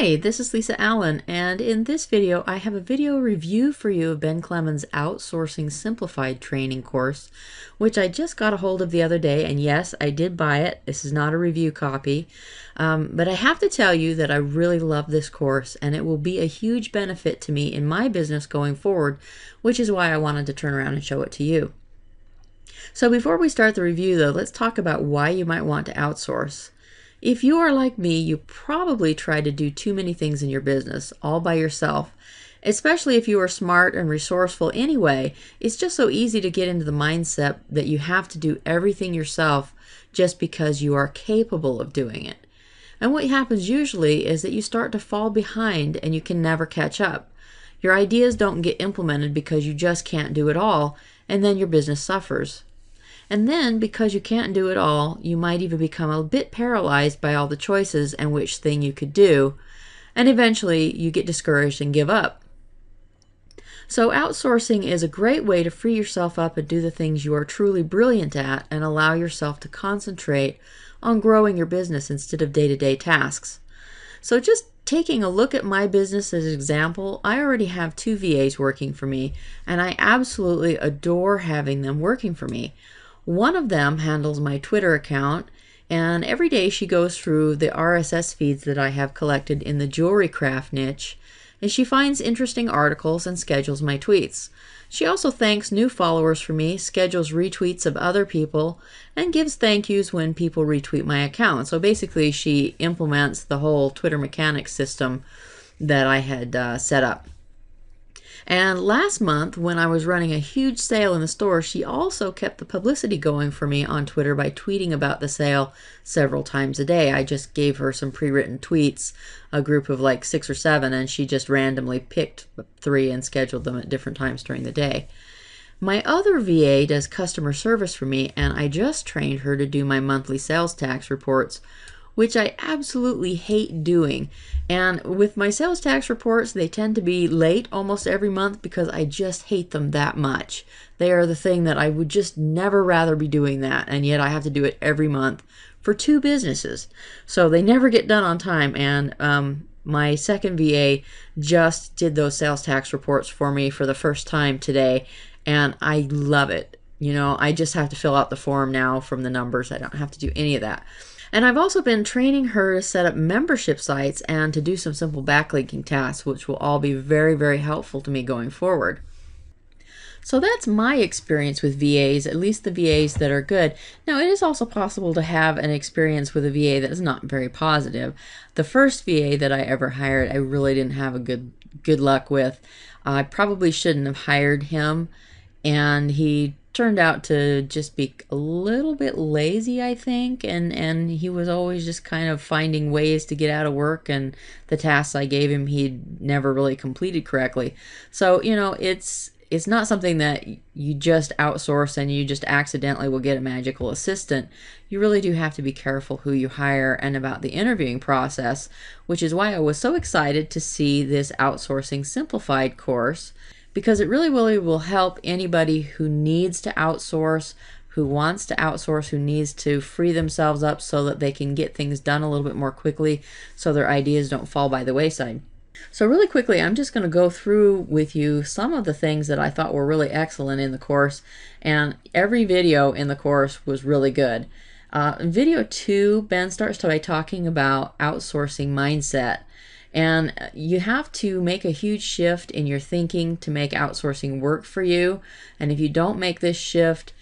Hi, this is Lisa Allen, and in this video I have a video review for you of Ben Clemon's Outsourcing Simplified training course, which I just got a hold of the other day, and yes, I did buy it. This is not a review copy, but I have to tell you that I really love this course, and it will be a huge benefit to me in my business going forward, which is why I wanted to turn around and show it to you. So before we start the review though, let's talk about why you might want to outsource. If you are like me, you probably try to do too many things in your business all by yourself. Especially if you are smart and resourceful anyway, it's just so easy to get into the mindset that you have to do everything yourself just because you are capable of doing it. And what happens usually is that you start to fall behind and you can never catch up. Your ideas don't get implemented because you just can't do it all, and then your business suffers. And then, because you can't do it all, you might even become a bit paralyzed by all the choices and which thing you could do, and eventually you get discouraged and give up. So outsourcing is a great way to free yourself up and do the things you are truly brilliant at and allow yourself to concentrate on growing your business instead of day-to-day tasks. So just taking a look at my business as an example, I already have 2 VAs working for me, and I absolutely adore having them working for me. One of them handles my Twitter account, and every day she goes through the RSS feeds that I have collected in the jewelry craft niche, and she finds interesting articles and schedules my tweets. She also thanks new followers for me, schedules retweets of other people, and gives thank yous when people retweet my account. So basically she implements the whole Twitter mechanics system that I had set up. And last month, when I was running a huge sale in the store, she also kept the publicity going for me on Twitter by tweeting about the sale several times a day. I just gave her some pre-written tweets, a group of like 6 or 7, and she just randomly picked 3 and scheduled them at different times during the day. My other VA does customer service for me, and I just trained her to do my monthly sales tax reports, which I absolutely hate doing. And with my sales tax reports, they tend to be late almost every month because I just hate them that much. They are the thing that I would just never rather be doing that, and yet I have to do it every month for 2 businesses. So they never get done on time, and my second VA just did those sales tax reports for me for the first time today, and I love it. You know, I just have to fill out the form now from the numbers. I don't have to do any of that. And I've also been training her to set up membership sites and to do some simple backlinking tasks, which will all be very, very helpful to me going forward. So that's my experience with VAs, at least the VAs that are good. Now, it is also possible to have an experience with a VA that is not very positive. The first VA that I ever hired, I really didn't have a good luck with. I probably shouldn't have hired him, and he turned out to just be a little bit lazy, I think, and he was always just kind of finding ways to get out of work, and the tasks I gave him he'd never really completed correctly. So, you know, it's not something that you just outsource and you just accidentally will get a magical assistant. You really do have to be careful who you hire and about the interviewing process, which is why I was so excited to see this Outsourcing Simplified course, because it really will help anybody who needs to outsource, who wants to outsource, who needs to free themselves up so that they can get things done a little bit more quickly so their ideas don't fall by the wayside. So really quickly, I'm just going to go through with you some of the things that I thought were really excellent in the course, and every video in the course was really good. In video 2, Ben starts by talking about outsourcing mindset. And you have to make a huge shift in your thinking to make outsourcing work for you. And if you don't make this shift,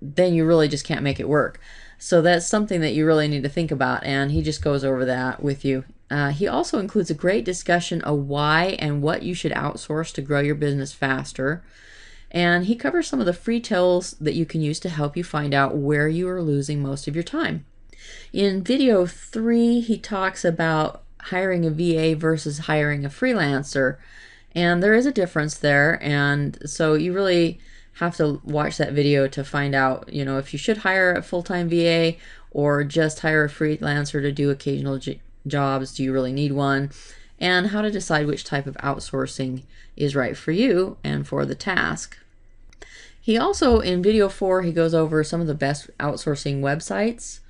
then you really just can't make it work. So that's something that you really need to think about, and he just goes over that with you. He also includes a great discussion of why and what you should outsource to grow your business faster. And he covers some of the free tools that you can use to help you find out where you are losing most of your time. In video 3, he talks about hiring a VA versus hiring a freelancer, and there is a difference there, and so you really have to watch that video to find out, you know, if you should hire a full-time VA or just hire a freelancer to do occasional jobs. Do you really need one? And how to decide which type of outsourcing is right for you and for the task. He also, in video 4, he goes over some of the best outsourcing websites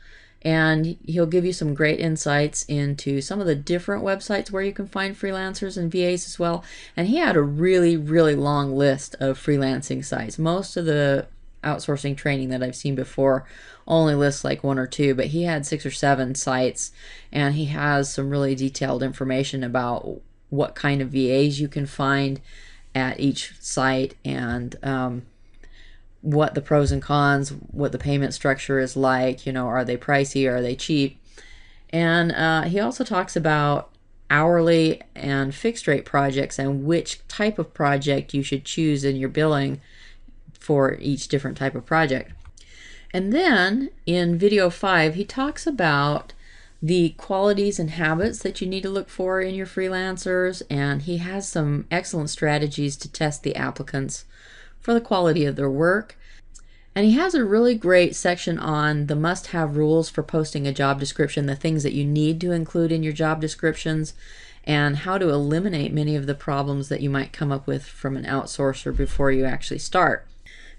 And he'll give you some great insights into some of the different websites where you can find freelancers and VAs as well. And he had a really, really long list of freelancing sites. Most of the outsourcing training that I've seen before only lists like 1 or 2, but he had 6 or 7 sites, and he has some really detailed information about what kind of VAs you can find at each site, and what the pros and cons, what the payment structure is like, are they pricey, are they cheap? And he also talks about hourly and fixed rate projects and which type of project you should choose in your billing for each different type of project. And then in video 5, he talks about the qualities and habits that you need to look for in your freelancers, and he has some excellent strategies to test the applicants for the quality of their work. And he has a really great section on the must-have rules for posting a job description, the things that you need to include in your job descriptions, and how to eliminate many of the problems that you might come up with from an outsourcer before you actually start.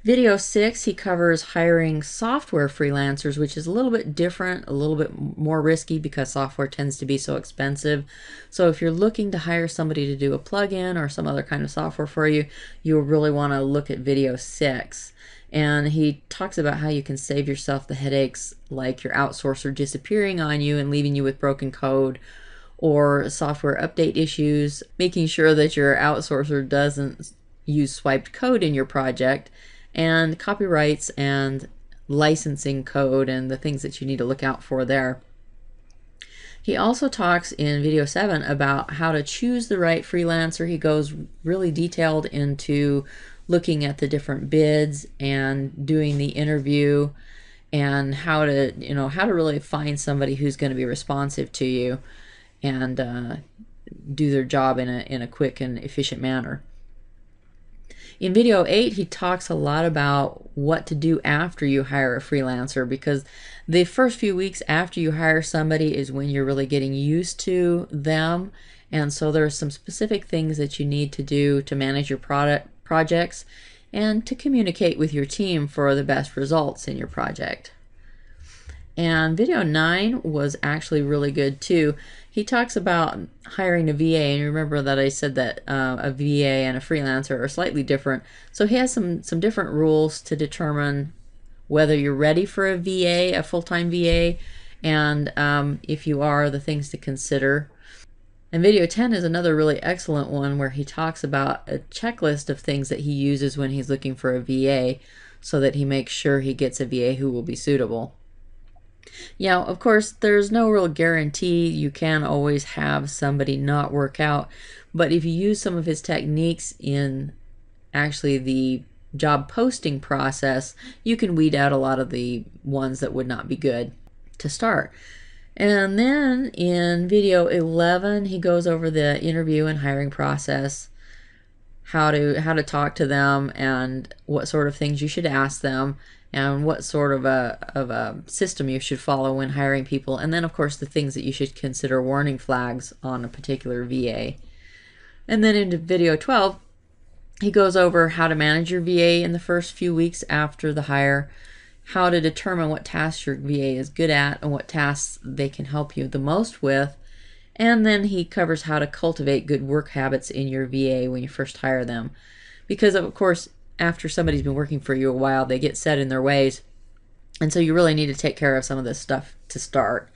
Video 6, he covers hiring software freelancers, which is a little bit different, a little bit more risky because software tends to be so expensive. So if you're looking to hire somebody to do a plugin or some other kind of software for you, you'll really want to look at video 6. And he talks about how you can save yourself the headaches like your outsourcer disappearing on you and leaving you with broken code, or software update issues, making sure that your outsourcer doesn't use swiped code in your project, and copyrights and licensing code and the things that you need to look out for there. He also talks in video 7 about how to choose the right freelancer. He goes really detailed into looking at the different bids and doing the interview, and how to really find somebody who's going to be responsive to you and do their job in a quick and efficient manner. In video 8, he talks a lot about what to do after you hire a freelancer, because the first few weeks after you hire somebody is when you're really getting used to them. And so there are some specific things that you need to do to manage your projects and to communicate with your team for the best results in your project. And video 9 was actually really good too. He talks about hiring a VA, and remember that I said that a VA and a freelancer are slightly different. So he has some different rules to determine whether you're ready for a VA, a full-time VA, and if you are, the things to consider. And video 10 is another really excellent one where he talks about a checklist of things that he uses when he's looking for a VA, so that he makes sure he gets a VA who will be suitable. Yeah, of course, there's no real guarantee. You can always have somebody not work out, but if you use some of his techniques in actually the job posting process, you can weed out a lot of the ones that would not be good to start. And then in video 11, he goes over the interview and hiring process, how to talk to them, and what sort of things you should ask them, and what sort of a system you should follow when hiring people, and then of course the things that you should consider warning flags on a particular VA. And then in video 12, he goes over how to manage your VA in the first few weeks after the hire, how to determine what tasks your VA is good at and what tasks they can help you the most with. And then he covers how to cultivate good work habits in your VA when you first hire them. Because of course, after somebody's been working for you a while, they get set in their ways. And so you really need to take care of some of this stuff to start.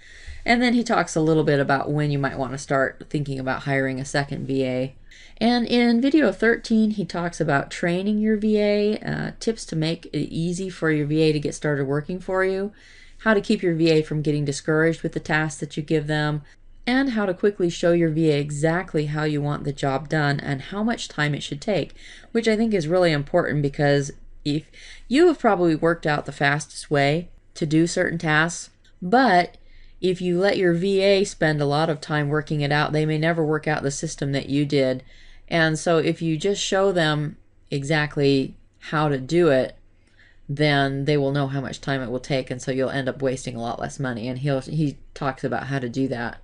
And then he talks a little bit about when you might want to start thinking about hiring a second VA. And in video 13, he talks about training your VA, tips to make it easy for your VA to get started working for you, how to keep your VA from getting discouraged with the tasks that you give them, and how to quickly show your VA exactly how you want the job done and how much time it should take, which I think is really important, because if you have probably worked out the fastest way to do certain tasks, but if you let your VA spend a lot of time working it out, they may never work out the system that you did. And so if you just show them exactly how to do it, then they will know how much time it will take, and so you'll end up wasting a lot less money. And he talks about how to do that.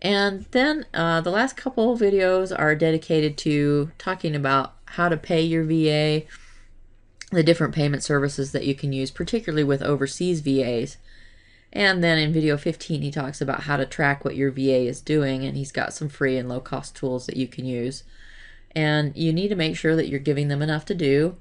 And then the last couple of videos are dedicated to talking about how to pay your VA, the different payment services that you can use, particularly with overseas VAs. And then in video 15, he talks about how to track what your VA is doing, and he's got some free and low-cost tools that you can use. And you need to make sure that you're giving them enough to do.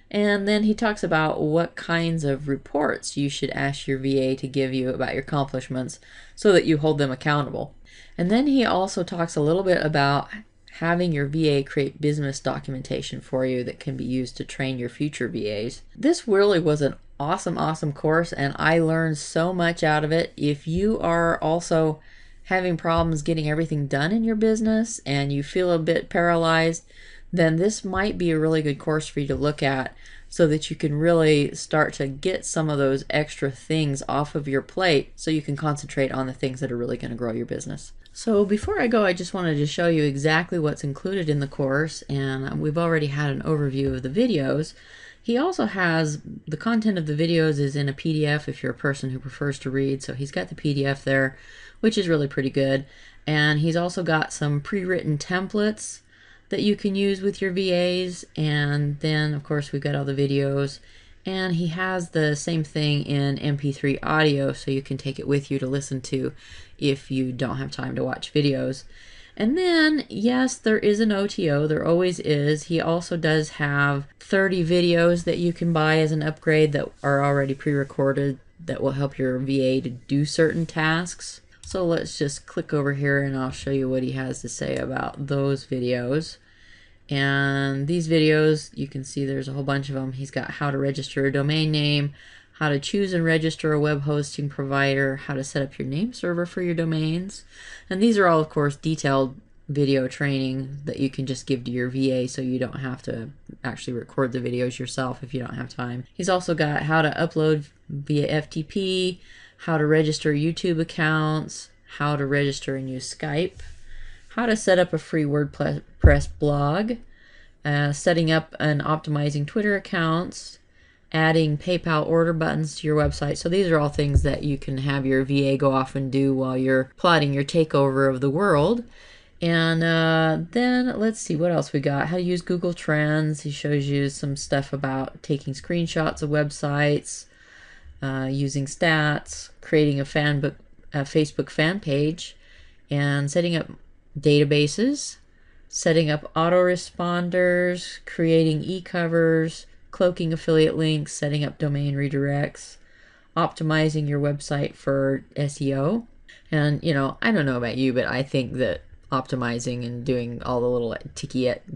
And then he talks about what kinds of reports you should ask your VA to give you about your accomplishments so that you hold them accountable. And then he also talks a little bit about having your VA create business documentation for you that can be used to train your future VAs. This really was an awesome course, and I learned so much out of it. If you are also having problems getting everything done in your business and you feel a bit paralyzed, then this might be a really good course for you to look at so that you can really start to get some of those extra things off of your plate so you can concentrate on the things that are really going to grow your business. So before I go, I just wanted to show you exactly what's included in the course, and we've already had an overview of the videos. He also has the content of the videos is in a PDF if you're a person who prefers to read, so he's got the PDF there, which is really pretty good. And he's also got some pre-written templates that you can use with your VAs, and then of course we've got all the videos, and he has the same thing in MP3 audio so you can take it with you to listen to if you don't have time to watch videos. And then, yes, there is an OTO, there always is. He also does have 30 videos that you can buy as an upgrade that are already pre-recorded that will help your VA to do certain tasks. So let's just click over here and I'll show you what he has to say about those videos. And these videos, you can see there's a whole bunch of them. He's got how to register a domain name, how to choose and register a web hosting provider, how to set up your name server for your domains. And these are all, of course, detailed video training that you can just give to your VA so you don't have to actually record the videos yourself if you don't have time. He's also got how to upload via FTP, how to register YouTube accounts, how to register and use Skype, how to set up a free WordPress blog, setting up and optimizing Twitter accounts, adding PayPal order buttons to your website. So these are all things that you can have your VA go off and do while you're plotting your takeover of the world. And then let's see what else we got. How to use Google Trends. He shows you some stuff about taking screenshots of websites, using stats, creating a Facebook fan page, and setting up databases, setting up autoresponders, creating e-covers, cloaking affiliate links, setting up domain redirects, optimizing your website for SEO. And, you know, I don't know about you, but I think that optimizing and doing all the little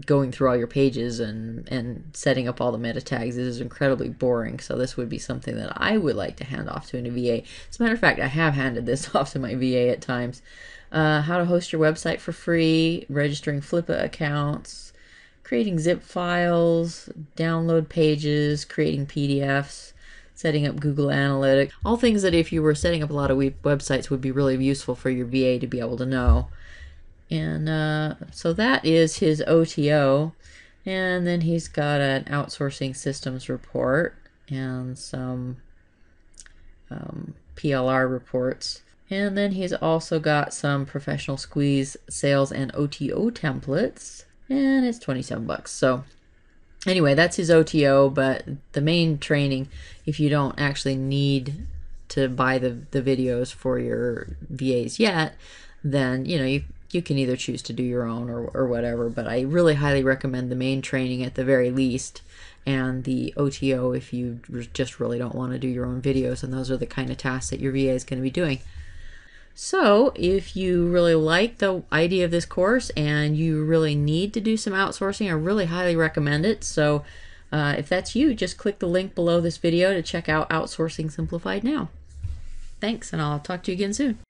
going through all your pages and setting up all the meta tags is incredibly boring. So this would be something that I would like to hand off to a VA. As a matter of fact, I have handed this off to my VA at times. How to host your website for free, registering Flippa accounts, creating zip files, download pages, creating PDFs, setting up Google Analytics. All things that if you were setting up a lot of websites would be really useful for your VA to be able to know. And so that is his OTO. And then he's got an outsourcing systems report and some PLR reports. And then he's also got some professional squeeze sales and OTO templates, and it's 27 bucks. So anyway, that's his OTO, but the main training, if you don't actually need to buy the videos for your VAs yet, then you know you can either choose to do your own or whatever, but I really highly recommend the main training at the very least, and the OTO if you just really don't want to do your own videos, and those are the kind of tasks that your VA is going to be doing. So if you really like the idea of this course and you really need to do some outsourcing, I really highly recommend it. So if that's you, just click the link below this video to check out Outsourcing Simplified now. Thanks, and I'll talk to you again soon.